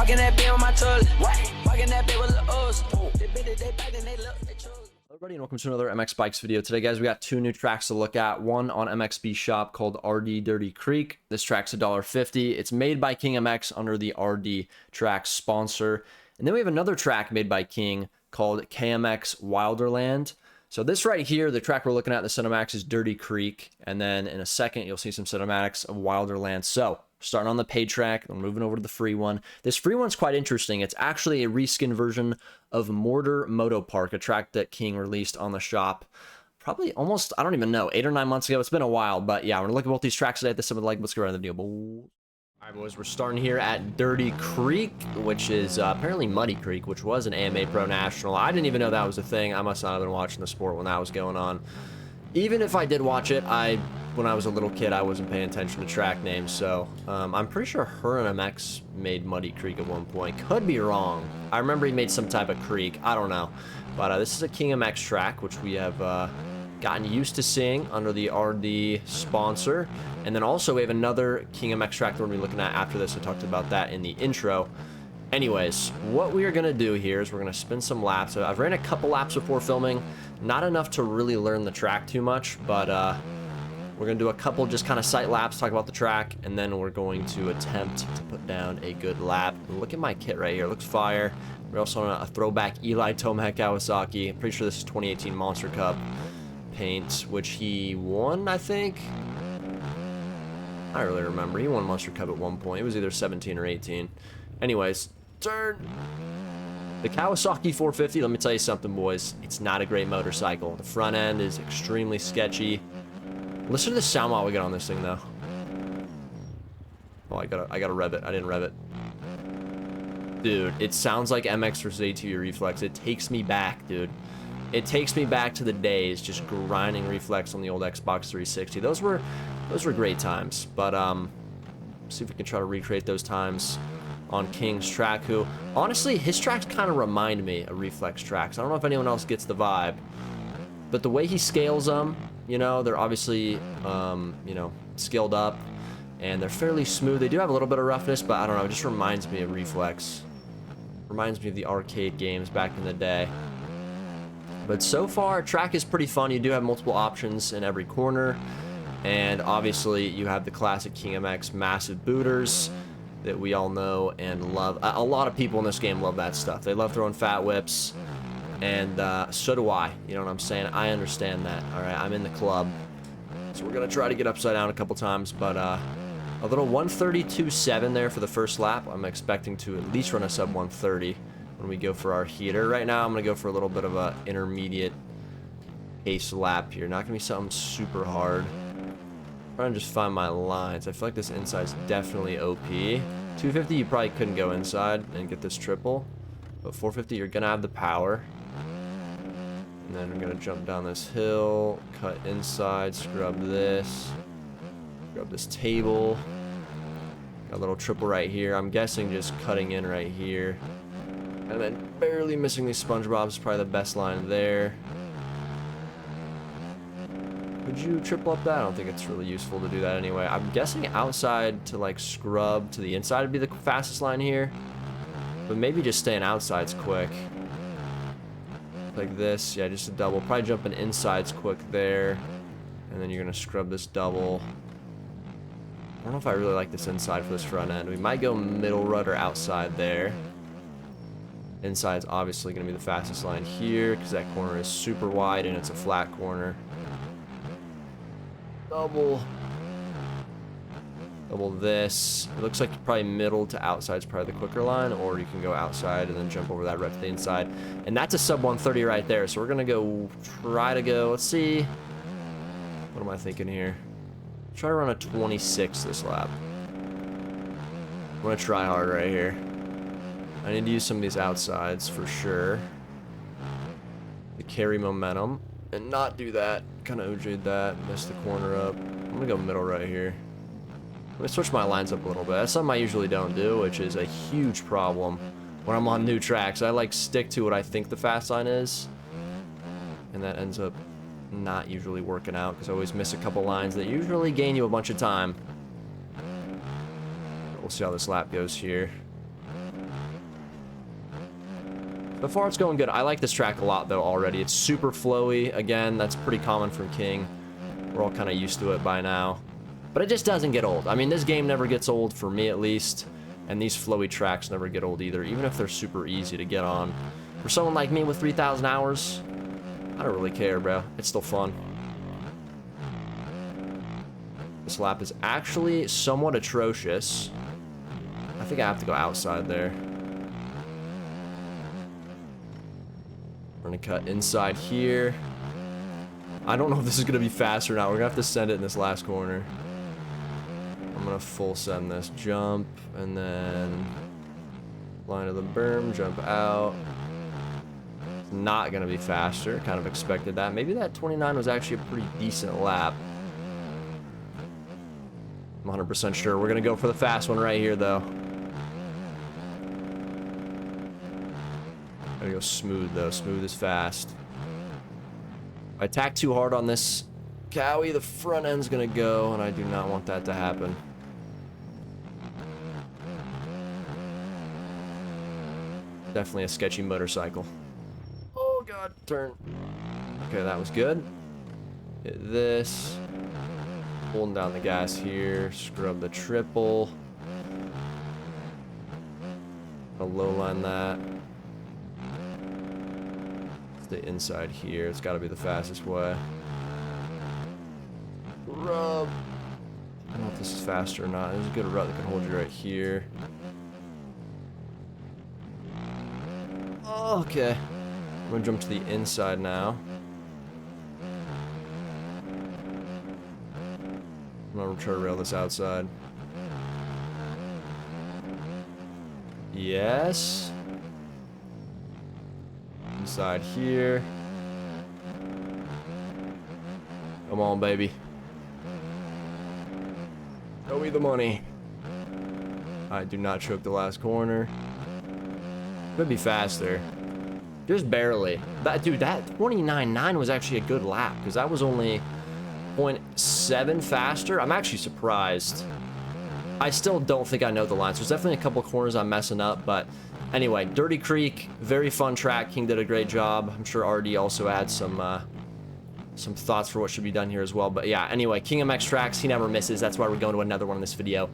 Walking that bit on my toilet. Walking that bit with the O's. They bit it, they back, and they look, they chose. Everybody, and welcome to another MX Bikes video. Today, guys, we got two new tracks to look at. One on MXB Shop called RD Dirty Creek. This track's $1.50. It's made by King MX under the RD Tracks sponsor. And then we have another track made by King called KMX Wilderland. So this right here, the track we're looking at, the cinematics is Dirty Creek. And then in a second, you'll see some cinematics of Wilderland. So starting on the paid track, I'm moving over to the free one. This free one's quite interesting. It's actually a reskin version of Mortar Moto Park, a track that King released on the shop probably almost, I don't even know, 8 or 9 months ago. It's been a while, but yeah, we're gonna look at both these tracks today. This is like, let's go around the video. All right, boys, we're starting here at Dirty Creek, which is apparently Muddy Creek, which was an AMA Pro National. I didn't even know that was a thing. I must not have been watching the sport when that was going on. Even if I did watch it, when I was a little kid, I wasn't paying attention to track names, so I'm pretty sure Her and MX made Muddy Creek at one point. Could be wrong. I remember he made some type of creek. I don't know. But this is a King MX track, which we have gotten used to seeing under the RD sponsor. And then also we have another King MX track that we're going to be looking at after this. I talked about that in the intro. Anyways, what we are going to do here is we're going to spin some laps. I've ran a couple laps before filming. Not enough to really learn the track too much, but we're going to do a couple just kind of sight laps, talk about the track, and then we're going to attempt to put down a good lap. Look at my kit right here. It looks fire. We're also on a throwback Eli Tomac Kawasaki. I'm pretty sure this is 2018 Monster Cup paint, which he won, I think. I don't really remember. He won Monster Cup at one point. It was either 17 or 18. Anyways, turn. The Kawasaki 450, let me tell you something, boys. It's not a great motorcycle. The front end is extremely sketchy. Listen to the sound while we get on this thing, though. Oh, I gotta rev it. I didn't rev it. Dude, it sounds like MX versus ATV Reflex. It takes me back, dude. It takes me back to the days just grinding Reflex on the old Xbox 360. Those were great times. But see if we can try to recreate those times on King's track, who honestly his tracks kind of remind me of Reflex tracks. I don't know if anyone else gets the vibe, but the way he scales them, you know, they're obviously you know, scaled up and they're fairly smooth. They do have a little bit of roughness, but I don't know, it just reminds me of Reflex. Reminds me of the arcade games back in the day. But so far, track is pretty fun. You do have multiple options in every corner, and obviously you have the classic King MX massive booters that we all know and love. A lot of people in this game love that stuff. They love throwing fat whips, and so do I. You know what I'm saying? I understand that. All right, I'm in the club. So we're going to try to get upside down a couple times, but a little 132.7 there for the first lap. I'm expecting to at least run a sub 130 when we go for our heater. Right now, I'm going to go for a little bit of a intermediate pace lap here. Not going to be something super hard. Trying to just find my lines. I feel like this inside's definitely OP. 250, you probably couldn't go inside and get this triple. But 450, you're going to have the power. And then I'm going to jump down this hill, cut inside, scrub this table. Got a little triple right here. I'm guessing just cutting in right here. And then barely missing these SpongeBob's is probably the best line there. Would you triple up that? I don't think it's really useful to do that anyway. I'm guessing outside to like scrub to the inside would be the fastest line here. But maybe just staying outside's quick. Like this, yeah, just a double. Probably jumping inside's quick there. And then you're gonna scrub this double. I don't know if I really like this inside for this front end. We might go middle rudder outside there. Inside's obviously gonna be the fastest line here because that corner is super wide and it's a flat corner. Double this. It looks like probably middle to outside is probably the quicker line, or you can go outside and then jump over that rep to the inside. And that's a sub 130 right there. So we're gonna try to go, let's see. What am I thinking here? Try to run a 26 this lap. I'm gonna try hard right here. I need to use some of these outsides for sure to carry momentum and not do that. Kind of OJ'd that, messed the corner up. I'm gonna go middle right here. I'm gonna switch my lines up a little bit. That's something I usually don't do, which is a huge problem when I'm on new tracks. I like stick to what I think the fast line is, and that ends up not usually working out because I always miss a couple lines that usually gain you a bunch of time. We'll see how this lap goes here. So far, it's going good. I like this track a lot, though, already. It's super flowy. Again, that's pretty common from King. We're all kind of used to it by now. But it just doesn't get old. I mean, this game never gets old, for me at least. And these flowy tracks never get old either, even if they're super easy to get on. For someone like me with 3,000 hours, I don't really care, bro. It's still fun. This lap is actually somewhat atrocious. I think I have to go outside there. We're gonna cut inside here. I don't know if this is gonna be fast or not. We're gonna have to send it in this last corner. I'm gonna full send this jump and then line of the berm, jump out. It's not gonna be faster. Kind of expected that. Maybe that 29 was actually a pretty decent lap. I'm 100% sure. We're gonna go for the fast one right here, though. Gotta go smooth, though. Smooth is fast. If I attack too hard on this Cowie, the front end's gonna go, and I do not want that to happen. Definitely a sketchy motorcycle. Oh, God. Turn. Okay, that was good. Hit this. Holding down the gas here. Scrub the triple. I'll low line that. Stay inside here. It's got to be the fastest way. Rub. I don't know if this is faster or not. There's a good rut that can hold you right here. Oh, okay. I'm gonna jump to the inside now. I'm gonna try to rail this outside. Yes. Inside here. Come on, baby. Show me the money. I do not choke the last corner. Could be faster. Just barely. That dude, that 29.9 was actually a good lap because that was only 0.7 faster. I'm actually surprised. I still don't think I know the lines. There's definitely a couple corners I'm messing up, but anyway, Dirty Creek, very fun track. King did a great job. I'm sure RD also had some thoughts for what should be done here as well. But yeah, anyway, King MX tracks, he never misses. That's why we're going to another one in this video.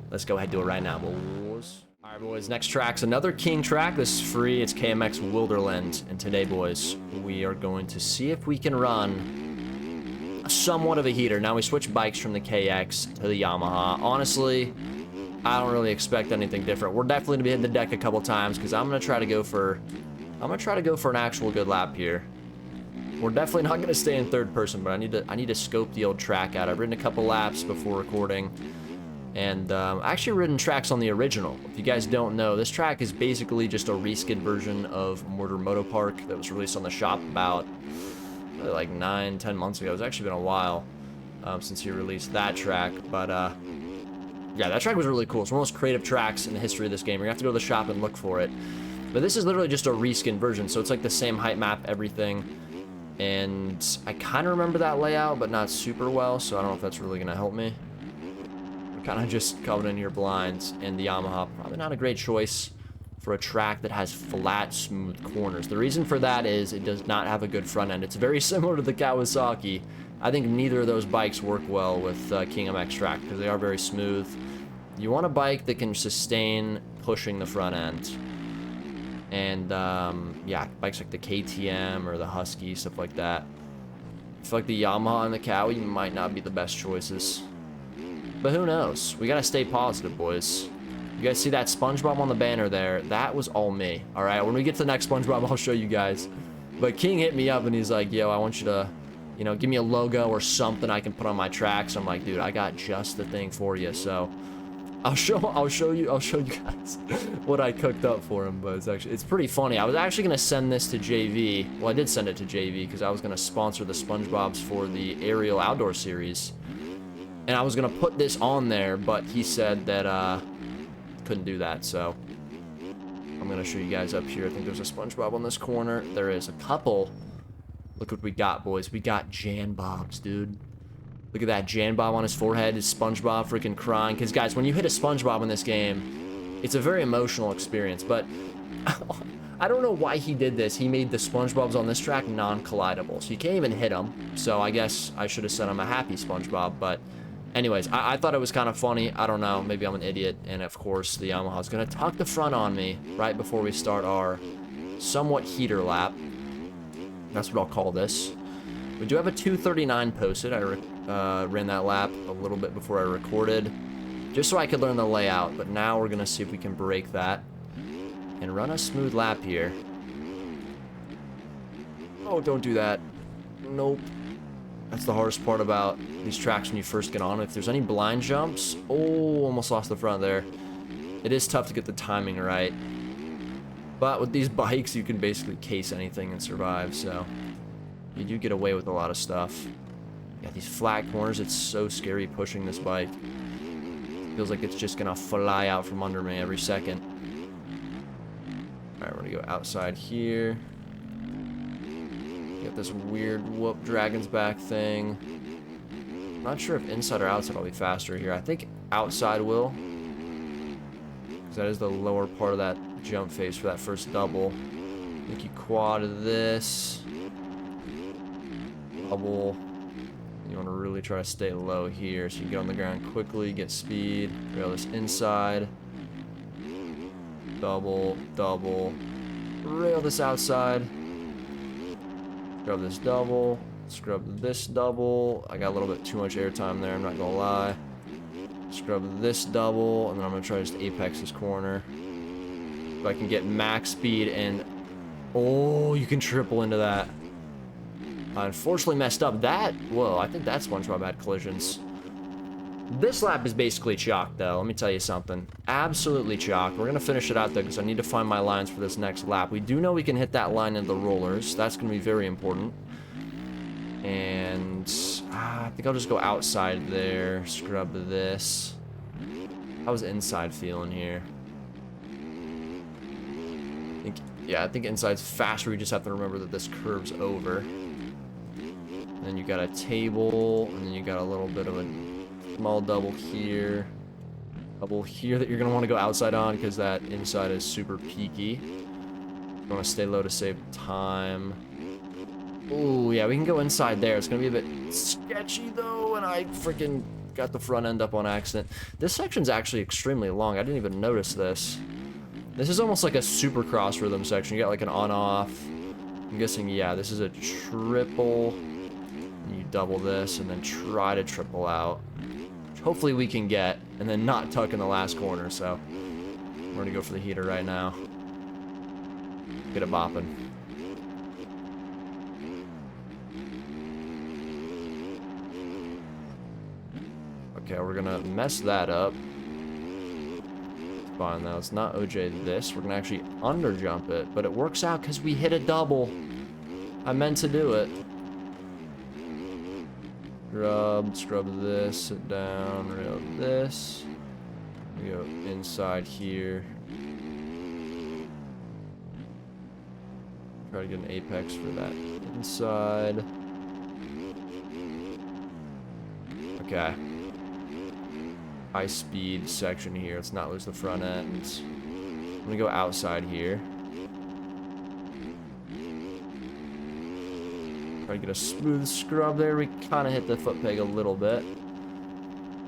Let's go ahead and do it right now, boys. All right, boys, next track's another King track. This is free. It's KMX Wilderland. And today, boys, we are going to see if we can run somewhat of a heater. Now, we switched bikes from the KX to the Yamaha. Honestly, I don't really expect anything different. We're definitely going to be hitting the deck a couple times because I'm going to try to go for an actual good lap here. We're definitely not going to stay in third person, but I need to scope the old track out. I've ridden a couple laps before recording. And I actually ridden tracks on the original. If you guys don't know, this track is basically just a reskid version of Mortar Moto Park that was released on the shop about like 9-10 months ago. It's actually been a while since he released that track. But yeah, that track was really cool. It's one of the most creative tracks in the history of this game. You're gonna have to go to the shop and look for it. But this is literally just a reskin version, so it's like the same height map, everything. And I kind of remember that layout, but not super well, so I don't know if that's really gonna help me. Kind of just coming in here blind, and the Yamaha probably not a great choice for a track that has flat, smooth corners. The reason for that is it does not have a good front end. It's very similar to the Kawasaki. I think neither of those bikes work well with King MX track because they are very smooth. You want a bike that can sustain pushing the front end. And yeah, bikes like the KTM or the Husky, stuff like that. I feel like the Yamaha and the Cowie might not be the best choices. But who knows? We gotta stay positive, boys. You guys see that SpongeBob on the banner there? That was all me. Alright, when we get to the next SpongeBob, I'll show you guys. But King hit me up and he's like, yo, I want you to, you know, give me a logo or something I can put on my tracks. I'm like, dude, I got just the thing for you. So I'll show you guys what I cooked up for him. But it's pretty funny. I was actually gonna send this to JV. Well, I did send it to JV because I was gonna sponsor the SpongeBobs for the Aerial Outdoor Series. And I was gonna put this on there, but he said that couldn't do that, so I'm gonna show you guys up here. I think there's a SpongeBob on this corner. There is a couple. Look what we got, boys. We got Jan Bobs, dude. Look at that Jan Bob on his forehead. Is SpongeBob freaking crying? Because guys, when you hit a SpongeBob in this game, it's a very emotional experience. But I don't know why he did this. He made the SpongeBobs on this track non-collidable, so you can't even hit them. So I guess I should have said I'm a happy SpongeBob, but anyways, I thought it was kind of funny. I don't know, maybe I'm an idiot, and of course the Yamaha's gonna tuck the front on me right before we start our somewhat heater lap. That's what I'll call this. We do have a 2:39 posted. I ran that lap a little bit before I recorded, just so I could learn the layout, but now we're gonna see if we can break that and run a smooth lap here. Oh, don't do that. Nope. That's the hardest part about these tracks when you first get on. If there's any blind jumps, oh, almost lost the front there. It is tough to get the timing right. But with these bikes, you can basically case anything and survive, so you do get away with a lot of stuff. Yeah, these flat corners, it's so scary pushing this bike. Feels like it's just gonna fly out from under me every second. Alright, we're gonna go outside here. Get this weird whoop dragon's back thing. Not sure if inside or outside I'll be faster here. I think outside will, because that is the lower part of that jump phase for that first double. I think you quad this. Double. You want to really try to stay low here so you can get on the ground quickly, get speed, rail this inside. Double, double. Rail this outside. Scrub this double. Scrub this double. I got a little bit too much airtime there, I'm not gonna lie. Scrub this double, and then I'm gonna try to just apex this corner. If I can get max speed and... Oh, you can triple into that. I unfortunately messed up that. Whoa, I think that SpongeBob had collisions. This lap is basically chalk, though. Let me tell you something. Absolutely chalk. We're going to finish it out, though, because I need to find my lines for this next lap. We do know we can hit that line in the rollers. That's going to be very important. And I think I'll just go outside there. Scrub this. How's inside feeling here? I think inside's faster. We just have to remember that this curves over. And then you got a table, and then you got a little bit of a small double here. Double here that you're going to want to go outside on because that inside is super peaky. You want to stay low to save time. Ooh, yeah, we can go inside there. It's going to be a bit sketchy, though, and I freaking got the front end up on accident. This section's actually extremely long. I didn't even notice this. This is almost like a supercross rhythm section. You got like an on-off. I'm guessing, yeah, this is a triple. You double this and then try to triple out. Which hopefully we can get, and then not tuck in the last corner, so we're gonna go for the heater right now. Get it bopping. Okay, we're gonna mess that up. Fine, though. Let's not OJ this. We're gonna actually underjump it, but it works out because we hit a double. I meant to do it. Scrub this, sit down, rail this. We go inside here. Try to get an apex for that inside. Okay. High speed section here. Let's not lose the front end. I'm gonna go outside here. Try to get a smooth scrub there. We kind of hit the foot peg a little bit.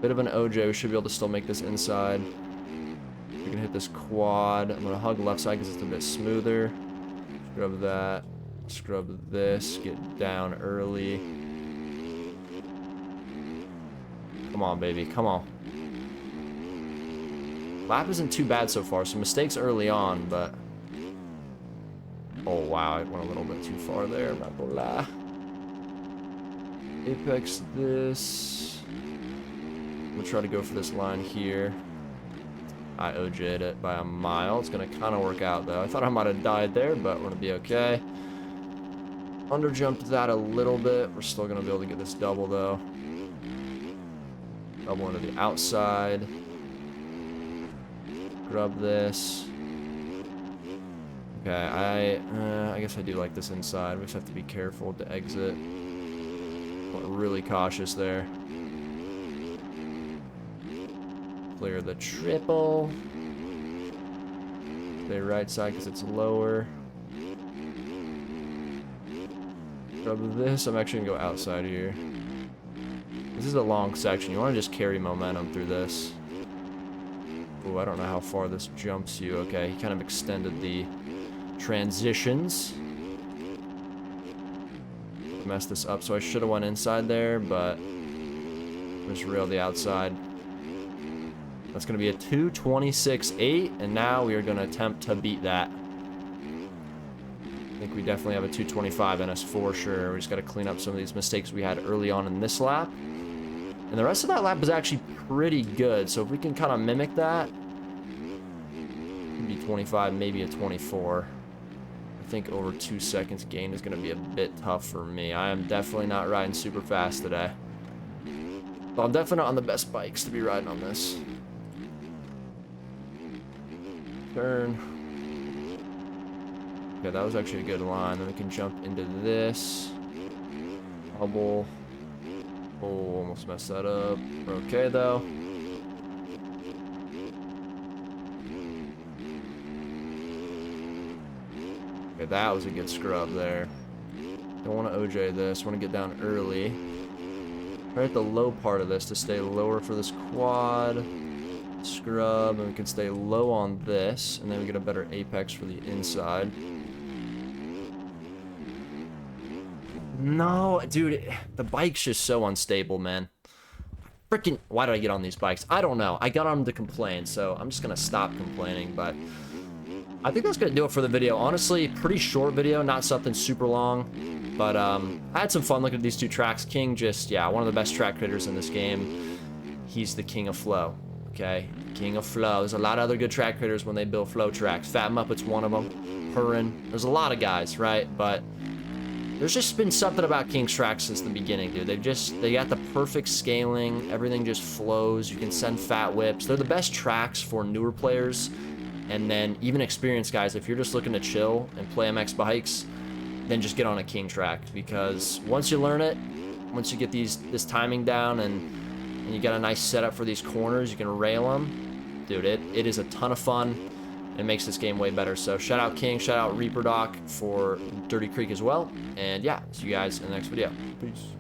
Bit of an OJ. We should be able to still make this inside. We can hit this quad. I'm going to hug left side because it's a bit smoother. Scrub that. Scrub this. Get down early. Come on, baby. Come on. Lap isn't too bad so far. Some mistakes early on, but... Oh, wow. I went a little bit too far there. I'm not gonna lie. Apex this. I'm gonna try to go for this line here. I OJ'd it by a mile. It's gonna kind of work out, though. I thought I might have died there, but we're gonna be okay. Underjumped that a little bit. We're still gonna be able to get this double, though. Double into the outside. Grub this. Okay, I guess I do like this inside. We just have to be careful to exit. Really cautious there. Clear the triple. Stay right side because it's lower. Grab this. I'm actually going to go outside here. This is a long section. You want to just carry momentum through this. Ooh, I don't know how far this jumps you. Okay, he kind of extended the transitions. Messed this up, so I should have went inside there, but just railed the outside. That's going to be a 2:26.8, and now we are going to attempt to beat that. I think we definitely have a 2:25 in us for sure. We just got to clean up some of these mistakes we had early on in this lap. And the rest of that lap was actually pretty good, so if we can kind of mimic that, maybe 25, maybe a 24. I think over 2 seconds gain is going to be a bit tough for me. I am definitely not riding super fast today. Well, I'm definitely not on the best bikes to be riding on this. Turn. Okay, that was actually a good line. Then we can jump into this. Bubble. Oh, almost messed that up. We're okay, though. Okay, that was a good scrub there. Don't want to OJ this. Want to get down early. Right at the low part of this to stay lower for this quad. Scrub, and we can stay low on this, and then we get a better apex for the inside. No, dude, the bike's just so unstable, man. Freaking, why did I get on these bikes? I don't know. I got on them to complain, so I'm just gonna stop complaining, but I think that's gonna do it for the video. Honestly, pretty short video, not something super long, but I had some fun looking at these two tracks. King just, yeah, one of the best track creators in this game. He's the king of flow, okay? King of flow. There's a lot of other good track creators when they build flow tracks. Fat Muppet's one of them. Purin. There's a lot of guys, right? But there's just been something about King's tracks since the beginning, dude. They got the perfect scaling. Everything just flows. You can send fat whips. They're the best tracks for newer players. And then even experienced guys, if you're just looking to chill and play MX bikes, then just get on a King track. Because once you learn it, once you get this timing down and you got a nice setup for these corners, you can rail them. Dude, it is a ton of fun. It makes this game way better. So shout out King, shout out Reaper Doc for Dirty Creek as well. And yeah, see you guys in the next video. Peace.